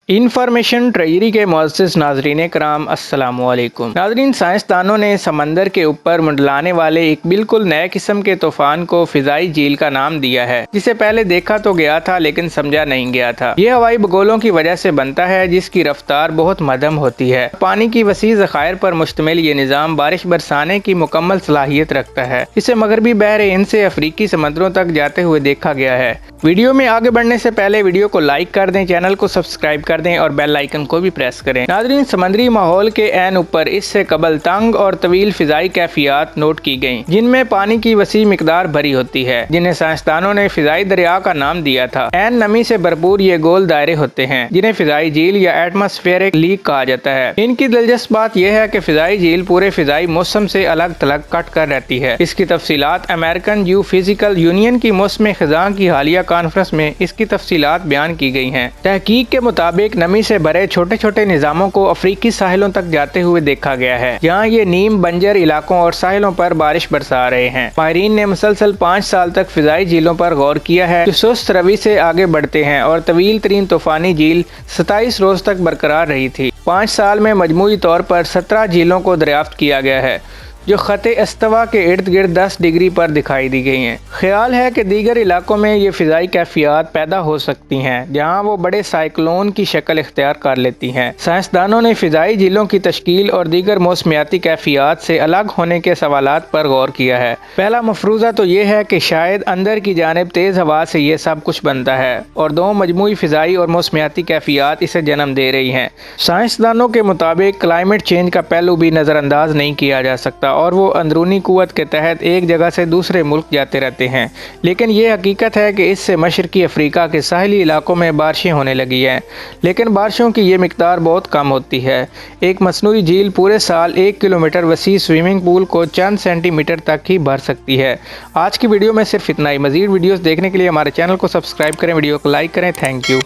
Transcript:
Information treasury के मुअज़्ज़िज़ नाज़रीन कराम अस्सलामु अलैकुम। नाज़रीन, साइंसदानों ने समंदर के ऊपर मंडलाने वाले एक बिल्कुल नए किस्म के तूफान को फिजाई झील का नाम दिया है, जिसे पहले देखा तो गया था लेकिन समझा नहीं गया था। ये हवाई बगोलों की वजह से बनता है, जिसकी रफ्तार बहुत मध्यम होती है। पानी की वसी ज़खायर पर मुश्तमिल ये निज़ाम बारिश बरसाने की मुकम्मल सलाहियत रखता है। इसे मगरबी बहर हिंद से अफ्रीकी समंदरों तक जाते हुए देखा गया है। वीडियो में आगे बढ़ने से पहले वीडियो को लाइक कर दें, चैनल को सब्सक्राइब कर दें और बेल आइकन को भी प्रेस करें। नाज़रीन, समुद्री माहौल के ऐन ऊपर इससे कबल तंग और तवील फिजाई कैफियत नोट की गयी, जिनमें पानी की वसी मिकदार भरी होती है, जिन्हें साइंसदानों ने फिजाई दरिया का नाम दिया था। ऐन नमी से भरपूर ये गोल दायरे होते हैं, जिन्हें फिजाई झील या एटमॉस्फेरिक लीक कहा जाता है। इनकी दिलचस्प बात यह है कि फिजाई झील पूरे फिजाई मौसम से अलग थलग कट कर रहती है। इसकी तफसीलात अमेरिकन जियोफिजिकल यूनियन की मौसम खिज़ां की हालिया कॉन्फ्रेंस में इसकी तफसीलात बयान की गई हैं। तहकीक के मुताबिक नमी से भरे छोटे छोटे निज़ामों को अफ्रीकी साहिलों तक जाते हुए देखा गया है, जहाँ ये नीम बंजर इलाकों और साहिलों पर बारिश बरसा रहे हैं। माहिरीन ने मुसलसल 5 साल तक फिजाई झीलों पर गौर किया है, जो सुस्त रवि से आगे बढ़ते हैं, और तवील तरीन तूफानी झील 27 रोज तक बरकरार रही थी। 5 साल में मजमूई तौर पर 17 झीलों को दरियाफ्त किया गया है, जो ख़ते अस्तवा के इर्द गिर्द 10 डिग्री पर दिखाई दी गई हैं। ख्याल है कि दीगर इलाकों में ये फ़िज़ाई कैफियत पैदा हो सकती हैं, जहाँ वो बड़े साइक्लोन की शक्ल इख्तियार कर लेती हैं। साइंसदानों ने फ़िज़ाई झीलों की तश्कील और दीगर मौसमियाती कैफियत से अलग होने के सवालात पर गौर किया है। पहला मफरूज़ा तो ये है कि शायद अंदर की जानिब तेज़ हवा से ये सब कुछ बनता है, और 2 मजमूई फ़िज़ाई और मौसमियाती कैफियत इसे जन्म दे रही हैं। साइंसदानों के मुताबिक क्लाइमेट चेंज का पहलू भी नज़रअंदाज नहीं किया जा सकता, और वो अंदरूनी कुव्वत के तहत एक जगह से दूसरे मुल्क जाते रहते हैं। लेकिन ये हकीकत है कि इससे मशरकी अफ्रीका के साहिली इलाकों में बारिशें होने लगी हैं, लेकिन बारिशों की ये मिकदार बहुत कम होती है। एक मसनूई झील पूरे साल 1 किलोमीटर वसी स्विमिंग पूल को चंद सेंटीमीटर तक ही भर सकती है। आज की वीडियो में सिर्फ इतना ही। मज़ीद वीडियोज़ देखने के लिए हमारे चैनल को सब्सक्राइब करें, वीडियो को लाइक करें। Thank you.